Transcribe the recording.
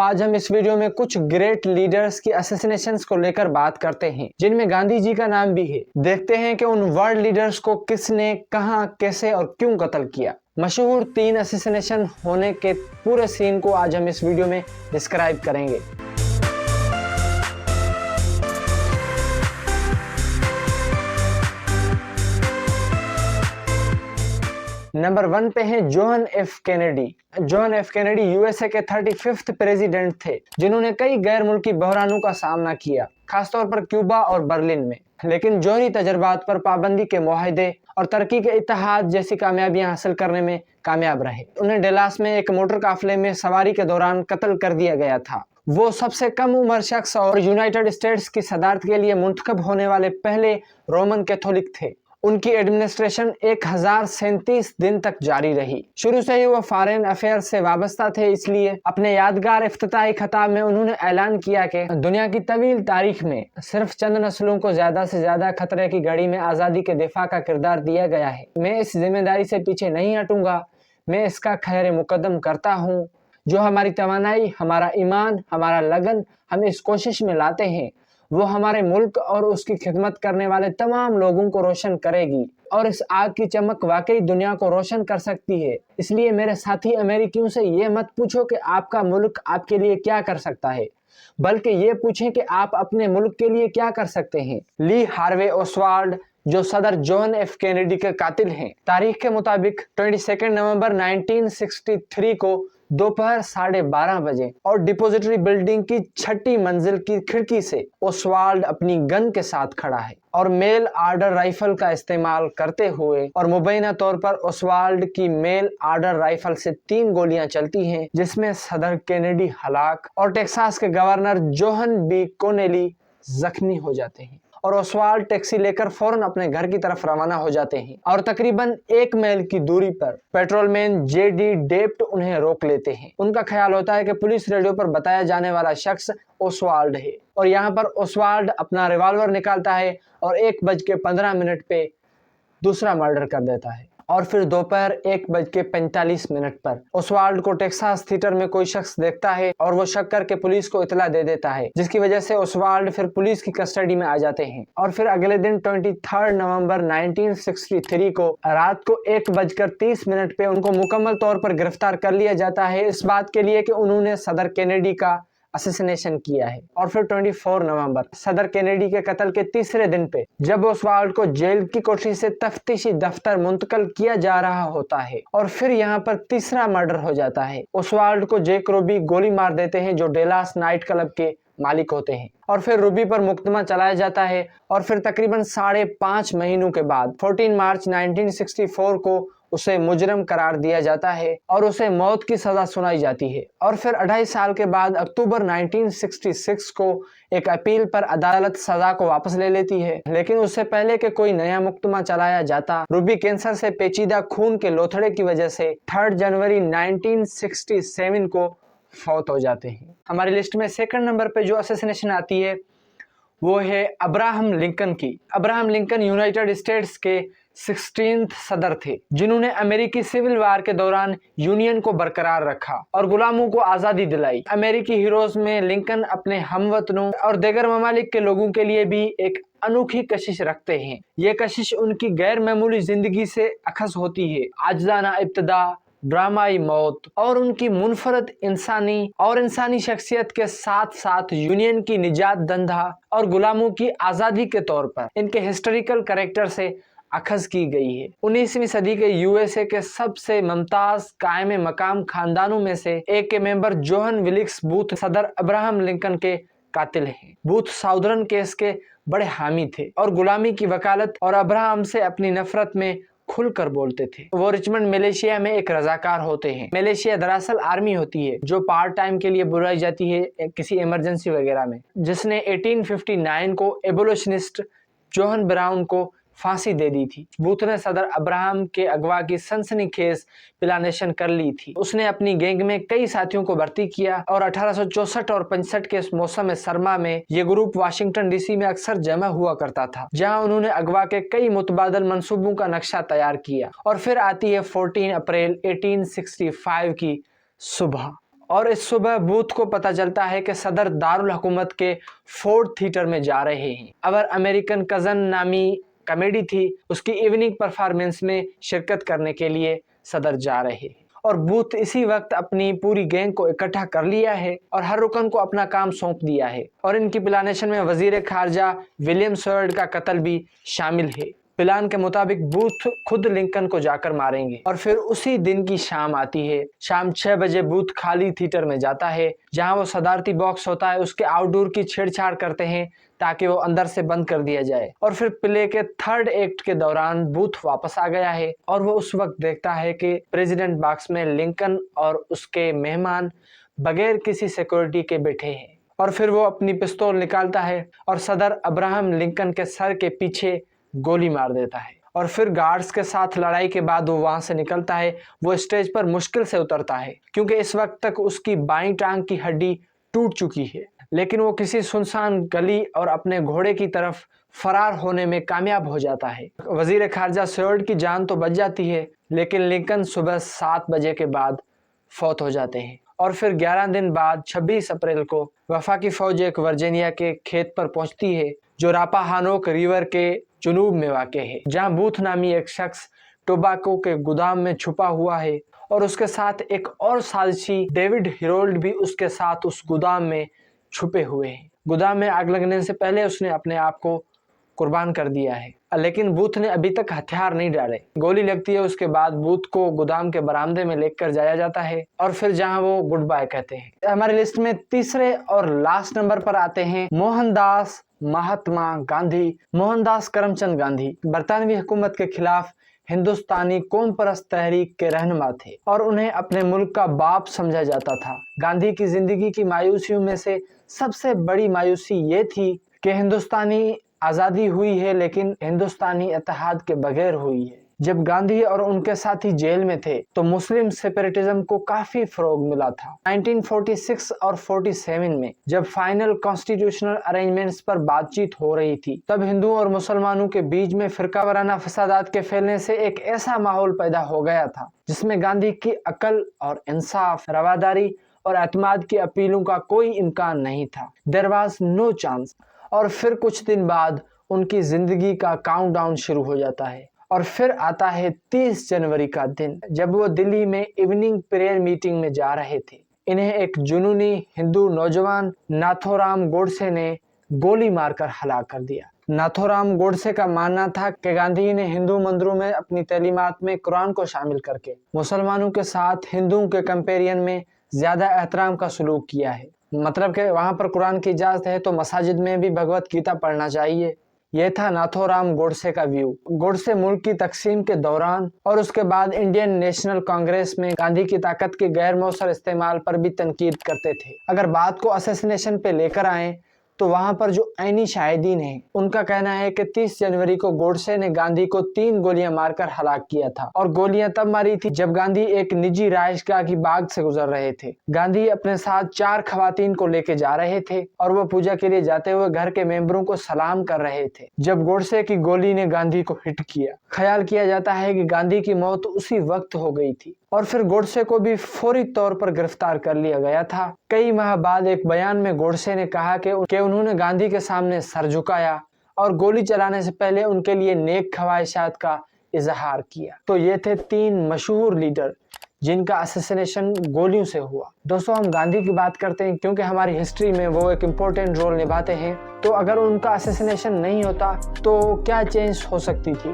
آج ہم اس ویڈیو میں کچھ گریٹ لیڈرز کی اسیسینیشنز کو لے کر بات کرتے ہیں جن میں گاندھی جی کا نام بھی ہے۔ دیکھتے ہیں کہ ان ورلڈ لیڈرز کو کس نے کہاں کیسے اور کیوں قتل کیا۔ مشہور 3 اسیسینیشن ہونے کے پورے سین کو آج ہم اس ویڈیو میں ڈسکرائب کریں گے۔ نمبر 1 پہ ہیں John F Kennedy. John F Kennedy U S A کے 35 پریزیڈنٹ تھے جنہوں نے کئی غیر ملکی بحرانوں کا سامنا کیا، خاص طور پر کیوبا اور برلن میں، لیکن جوہری تجربات پر پابندی کے معاہدے اور ترقی کے اتحاد جیسی کامیابیاں حاصل کرنے میں کامیاب رہے۔ انہیں ڈیلاس میں ایک موٹر قافلے میں سواری کے دوران قتل کر دیا گیا تھا۔ وہ سب سے کم عمر شخص اور یونائیٹڈ اسٹیٹس کی صدارت کے لیے منتخب ہونے والے پہلے رومن کیتھولک تھے۔ ان کی ایڈمنسٹریشن 1037 دن تک جاری رہی۔ شروع سے ہی وہ فارن افیئر سے وابستہ تھے، اس لیے اپنے یادگار افتتاحی خطاب میں انہوں نے اعلان کیا کہ دنیا کی طویل تاریخ میں صرف چند نسلوں کو زیادہ سے زیادہ خطرے کی گھڑی میں آزادی کے دفاع کا کردار دیا گیا ہے۔ میں اس ذمہ داری سے پیچھے نہیں ہٹوں گا، میں اس کا خیر مقدم کرتا ہوں۔ جو ہماری توانائی، ہمارا ایمان، ہمارا لگن ہم اس کوشش میں لاتے ہیں، وہ ہمارے ملک اور اس کی خدمت کرنے والے تمام لوگوں کو روشن کرے گی، اور اس آگ کی چمک واقعی دنیا کو روشن کر سکتی ہے۔ اس لیے میرے ساتھی امریکیوں سے یہ مت پوچھو کہ آپ کا ملک آپ کے لیے کیا کر سکتا ہے، بلکہ یہ پوچھیں کہ آپ اپنے ملک کے لیے کیا کر سکتے ہیں۔ لی ہاروے اوسوالڈ، جو صدر جوہن ایف کینیڈی کے قاتل ہیں، تاریخ کے مطابق 22 نومبر 1963 کو دوپہر 12:30 بجے اور ڈپوزٹری بلڈنگ کی 6ٹی منزل کی کھڑکی سے اوسوالڈ اپنی گن کے ساتھ کھڑا ہے اور میل آرڈر رائفل کا استعمال کرتے ہوئے، اور مبینہ طور پر اوسوالڈ کی میل آرڈر رائفل سے 3 گولیاں چلتی ہیں جس میں صدر کینیڈی ہلاک اور ٹیکساس کے گورنر جوہن بی کونیلی زخمی ہو جاتے ہیں، اور اوسوالڈ ٹیکسی لے کر فوراً اپنے گھر کی طرف روانہ ہو جاتے ہیں، اور تقریباً 1 میل کی دوری پر پیٹرول مین جے ڈی ڈیپٹ انہیں روک لیتے ہیں۔ ان کا خیال ہوتا ہے کہ پولیس ریڈیو پر بتایا جانے والا شخص اوسوالڈ ہے، اور یہاں پر اوسوالڈ اپنا ریوالور نکالتا ہے اور 1:15 پہ دوسرا مرڈر کر دیتا ہے، اور پھر دوپہر 1:45 پر اوسوالڈ کو ٹیکساس تھیٹر میں کوئی شخص دیکھتا ہے اور وہ شک کر کے پولیس کو اطلاع دے دیتا ہے، جس کی وجہ سے اوسوالڈ پھر پولیس کی کسٹڈی میں آ جاتے ہیں، اور پھر اگلے دن 23 نومبر 1963 کو رات کو 1:30 پہ ان کو مکمل طور پر گرفتار کر لیا جاتا ہے، اس بات کے لیے کہ انہوں نے صدر کینیڈی کا اسیسینیشن کیا ہے۔ اور پھر 24 نومبر صدر کینیڈی کے قتل کے تیسرے دن پہ جب اوسوالڈ کو جیل کی کوٹری سے تفتیشی دفتر منتقل کیا جا رہا ہوتا ہے، اور پھر یہاں پر تیسرا مرڈر ہو جاتا ہے۔ اوسوالڈ کو جیک روبی گولی مار دیتے ہیں جو ڈیلاس نائٹ کلب کے مالک ہوتے ہیں، اور پھر روبی پر مقدمہ چلایا جاتا ہے، اور پھر تقریباً 5.5 مہینوں کے بعد 14 مارچ 1964 کو اسے مجرم قرار دیا جاتا ہے اور اسے موت کی سزا سنائی جاتی ہے، اور پھر 2.5 سال کے بعد اکتوبر 1966 کو ایک اپیل پر عدالت سزا کو واپس لے لیتی ہے، لیکن اس سے پہلے کہ کوئی نیا مقدمہ چلایا جاتا، روبی کینسر سے پیچیدہ خون کے لوتھڑے کی وجہ سے 3 جنوری 1967 کو فوت ہو جاتے ہیں۔ ہماری لسٹ میں 2nd نمبر پہ جو اسیسینیشن آتی ہے وہ ہے ابراہم لنکن کی۔ ابراہم لنکن یونائیٹڈ اسٹیٹس کے 16 صدر تھے جنہوں نے امریکی سول وار کے دوران یونین کو برقرار رکھا اور غلاموں کو آزادی دلائی۔ امریکی ہیروز میں لنکن اپنے ہم وطنوں اور دیگر ممالک کے لوگوں کے لیے بھی ایک انوکھی کشش رکھتے ہیں۔ یہ کشش ان کی غیر معمولی زندگی سے اخذ ہوتی ہے، عاجزانہ ابتدا، ڈرامائی موت، اور ان کی منفرد انسانی شخصیت کے ساتھ ساتھ یونین کی نجات دہندہ اور غلاموں کی آزادی کے طور پر ان کے ہسٹوریکل کریکٹر سے اخذ کی گئی ہے۔ 19ویں صدی کے یو ایس اے کے سب سے ممتاز قائم مقام خاندانوں میں سے ایک کے ممبر جوہن ویلکس بوتھ صدر ابراہم لنکن کے قاتل ہیں۔ بوتھ ساؤدرن کیس کے بڑے حامی تھے اور غلامی کی وکالت اور ابراہم سے اپنی نفرت میں کھل کر بولتے تھے۔ وہ رچمنڈ ملیشیا میں ایک رضاکار ہوتے ہیں۔ ملیشیا دراصل آرمی ہوتی ہے جو پارٹ ٹائم کے لیے بلائی جاتی ہے کسی ایمرجنسی وغیرہ میں، جس نے 1859 کو ایبولیشنسٹ جوہن براؤن کو پھانسی دے دی تھی۔ بوتھ نے صدر ابراہم کے اغوا کی سنسنی خیز پلانیشن کر لی تھی۔ اس نے اپنی گینگ میں کئی ساتھیوں کو بھرتی کیا اور 1864 اور 65 کے موسم سرما میں یہ گروپ واشنگٹن ڈی سی میں اکثر جمع ہوا کرتا تھا، جہاں انہوں نے اغوا کے کئی متبادل منصوبوں کا نقشہ تیار کیا۔ اور پھر آتی ہے 14 اپریل 1865 کی صبح، اور اس صبح بوتھ کو پتہ چلتا ہے کہ صدر دارالحکومت کے فورڈ تھیٹر میں جا رہے ہیں۔ اور امریکن کزن نامی کامیڈی تھی، اس کی ایوننگ پرفارمنس میں شرکت کرنے کے لیے صدر جا رہے ہیں۔ اور بوتھ اسی وقت اپنی پوری گینگ کو اکٹھا کر لیا ہے اور ہر رکن کو اپنا کام سونپ دیا ہے، اور ان کی پلانیشن میں وزیر خارجہ ولیم سوئرڈ کا قتل بھی شامل ہے۔ پلان کے مطابق بوتھ خود لنکن کو جا کر ماریں گے، اور پھر اسی دن کی شام آتی ہے۔ شام 6 بجے بوتھ خالی تھیٹر میں جاتا ہے جہاں وہ صدارتی باکس ہوتا ہے، اس کے آؤٹ ڈور کی چھیڑ چھاڑ کرتے ہیں تاکہ وہ اندر سے بند کر دیا جائے۔ اور پھر پلے کے 3rd ایکٹ کے دوران بوتھ واپس آ گیا ہے اور وہ اس وقت دیکھتا ہے کہ پریزیڈنٹ باکس میں لنکن اور اس کے مہمان بغیر کسی سیکورٹی کے بیٹھے ہیں۔ اور پھر وہ اپنی پستول نکالتا ہے اور صدر ابراہم لنکن کے سر کے پیچھے گولی مار دیتا ہے، اور پھر گارڈز کے ساتھ لڑائی کے بعد وہ وہاں سے نکلتا ہے۔ وہ اسٹیج پر مشکل سے اترتا ہے کیونکہ اس وقت تک اس کی بائیں ٹانگ کی ہڈی ٹوٹ چکی ہے، لیکن وہ کسی سنسان گلی اور اپنے گھوڑے کی طرف فرار ہونے میں کامیاب ہو جاتا ہے۔ وزیر خارجہ سوئرڈ کی جان تو بچ جاتی ہے، لیکن لنکن صبح 7 بجے کے بعد فوت ہو جاتے ہیں۔ اور پھر 11 دن بعد 26 اپریل کو وفاقی فوج ایک ورجینیا کے کھیت پر پہنچتی ہے جو راپاہانوک ریور کے جنوب میں واقع ہے، جہاں بوتھ نامی ایک شخص ٹوباکو کے گودام میں چھپا ہوا ہے، اور اس کے ساتھ ایک اور سازشی ڈیوڈ ہیرولڈ بھی اس کے ساتھ اس گودام میں چھپے ہوئے ہیں۔ گودام میں آگ لگنے سے پہلے اس نے اپنے آپ کو قربان کر دیا ہے، لیکن بوتھ نے ابھی تک ہتھیار نہیں ڈالے۔ گولی لگتی ہے، اس کے بعد بوتھ کو گودام کے برآمدے میں لے کر جایا جاتا ہے، اور پھر جہاں وہ گڈ بائے کہتے ہیں۔ ہماری لسٹ میں تیسرے اور لاسٹ نمبر پر آتے ہیں موہن داس مہاتما گاندھی۔ موہن داس کرم چند گاندھی برطانوی حکومت کے خلاف ہندوستانی قوم پرست تحریک کے رہنما تھے اور انہیں اپنے ملک کا باپ سمجھا جاتا تھا۔ گاندھی کی زندگی کی مایوسیوں میں سے سب سے بڑی مایوسی یہ تھی کہ ہندوستانی آزادی ہوئی ہے لیکن ہندوستانی اتحاد کے بغیر ہوئی ہے۔ جب گاندھی اور ان کے ساتھی جیل میں تھے تو مسلم سیپریٹزم کو کافی فروغ ملا تھا۔ 1946 اور 47 میں جب فائنل کانسٹیٹیوشنل ارینجمنٹس پر بات چیت ہو رہی تھی، تب ہندوؤں اور مسلمانوں کے بیچ میں فرقہ وارانہ فسادات کے پھیلنے سے ایک ایسا ماحول پیدا ہو گیا تھا جس میں گاندھی کی عقل اور انصاف، رواداری اور اعتماد کی اپیلوں کا کوئی امکان نہیں تھا۔ There was no chance۔ اور پھر کچھ دن بعد ان کی زندگی کا کاؤنٹ ڈاؤن شروع ہو جاتا ہے، اور پھر آتا ہے 30 جنوری کا دن جب وہ دلی میں ایوننگ پریئر میٹنگ میں جا رہے تھے۔ انہیں ایک جنونی ہندو نوجوان ناتھو رام گوڈسے نے گولی مار کر ہلاک کر دیا۔ ناتھو رام گوڈسے کا ماننا تھا کہ گاندھی نے ہندو مندروں میں اپنی تعلیمات میں قرآن کو شامل کر کے مسلمانوں کے ساتھ ہندوؤں کے کمپیرین میں زیادہ احترام کا سلوک کیا ہے، مطلب کہ وہاں پر قرآن کی اجازت ہے تو مساجد میں بھی بھگوت گیتا پڑھنا چاہیے۔ یہ تھا ناتھو رام گوڈسے کا ویو۔ گوڈسے ملک کی تقسیم کے دوران اور اس کے بعد انڈین نیشنل کانگریس میں گاندھی کی طاقت کے غیر مؤثر استعمال پر بھی تنقید کرتے تھے۔ اگر بات کو اسیسینیشن پہ لے کر آئیں تو وہاں پر جو عینی شاہدین ہیں ان کا کہنا ہے کہ 30 جنوری کو گوڈسے نے گاندھی کو 3 گولیاں مار کر ہلاک کیا تھا، اور گولیاں تب ماری تھی جب گاندھی ایک نجی رہائش گاہ کی باغ سے گزر رہے تھے۔ گاندھی اپنے ساتھ 4 خواتین کو لے کے جا رہے تھے اور وہ پوجا کے لیے جاتے ہوئے گھر کے ممبروں کو سلام کر رہے تھے جب گوڈسے کی گولی نے گاندھی کو ہٹ کیا۔ خیال کیا جاتا ہے کہ گاندھی کی موت اسی وقت ہو گئی تھی، اور پھر گوڈسے کو بھی فوری طور پر گرفتار کر لیا گیا تھا۔ کئی ماہ بعد ایک بیان میں گوڈسے نے کہا کہ انہوں نے گاندھی کے سامنے سر جھکایا اور گولی چلانے سے پہلے ان کے لیے نیک خواہشات کا اظہار کیا۔ تو یہ تھے 3 مشہور لیڈر جن کا اسیسینیشن گولیوں سے ہوا۔ دوستوں، ہم گاندھی کی بات کرتے ہیں کیونکہ ہماری ہسٹری میں وہ ایک امپورٹنٹ رول نبھاتے ہیں، تو اگر ان کا اسیسینیشن نہیں ہوتا تو کیا چینج ہو سکتی تھی؟